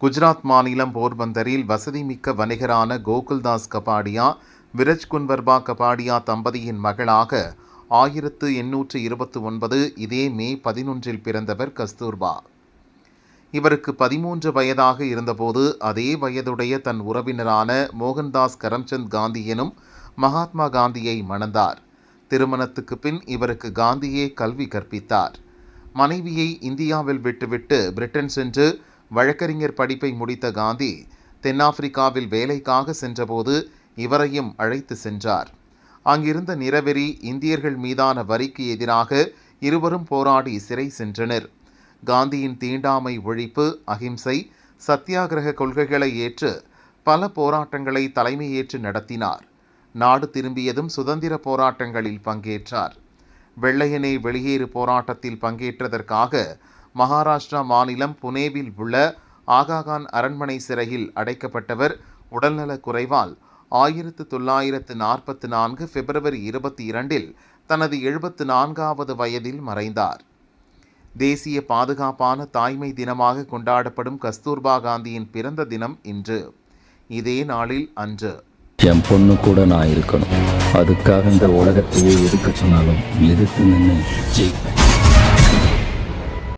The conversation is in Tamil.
குஜராத் மாநிலம் போர்பந்தரில் வசதிமிக்க வணிகரான கோகுல்தாஸ் கபாடியா, விரஜ் குன்வர்பா கபாடியா தம்பதியின் மகளாக 1829 இதே மே 11 பிறந்தவர் கஸ்தூர்பா. இவருக்கு 13 வயதாக இருந்தபோது அதே வயதுடைய தன் உறவினரான மோகன்தாஸ் கரம்சந்த் காந்தி எனும் மகாத்மா காந்தியை மணந்தார். திருமணத்துக்கு பின் இவருக்கு காந்தியே கல்வி கற்பித்தார். மனைவியை இந்தியாவில் விட்டுவிட்டு பிரிட்டன் சென்று வழக்கறிஞர் படிப்பை முடித்த காந்தி தென்னாப்பிரிக்காவில் வேலைக்காக சென்றபோது இவரையும் அழைத்து சென்றார். அங்கிருந்த நிறவெறி இந்தியர்கள் மீதான வரிக்கு எதிராக இருவரும் போராடி சிறை சென்றனர். காந்தியின் தீண்டாமை ஒழிப்பு, அகிம்சை, சத்தியாகிரக கொள்கைகளை ஏற்று பல போராட்டங்களை தலைமையேற்று நடத்தினார். நாடு திரும்பியதும் சுதந்திர போராட்டங்களில் பங்கேற்றார். வெள்ளையனே வெளியேறு போராட்டத்தில் பங்கேற்றதற்காக மகாராஷ்டிரா மாநிலம் புனேவில் உள்ள ஆகாகான் அரண்மனை சிறையில் அடைக்கப்பட்டவர் உடல்நலக் குறைவால் 1944 பிப்ரவரி 22 தனது 74வது வயதில் மறைந்தார். தேசிய பாதுகாப்பான தாய்மை தினமாக கொண்டாடப்படும் கஸ்தூர்பா காந்தியின் பிறந்த தினம் இன்று. இதே நாளில் அன்று என் பொண்ணு கூட நான் இருக்கணும். அதுக்காக இந்த உலகத்தையே எதுக்க சொன்னாலும் எதிர்த்து நின்று ஜெயிப்பேன்.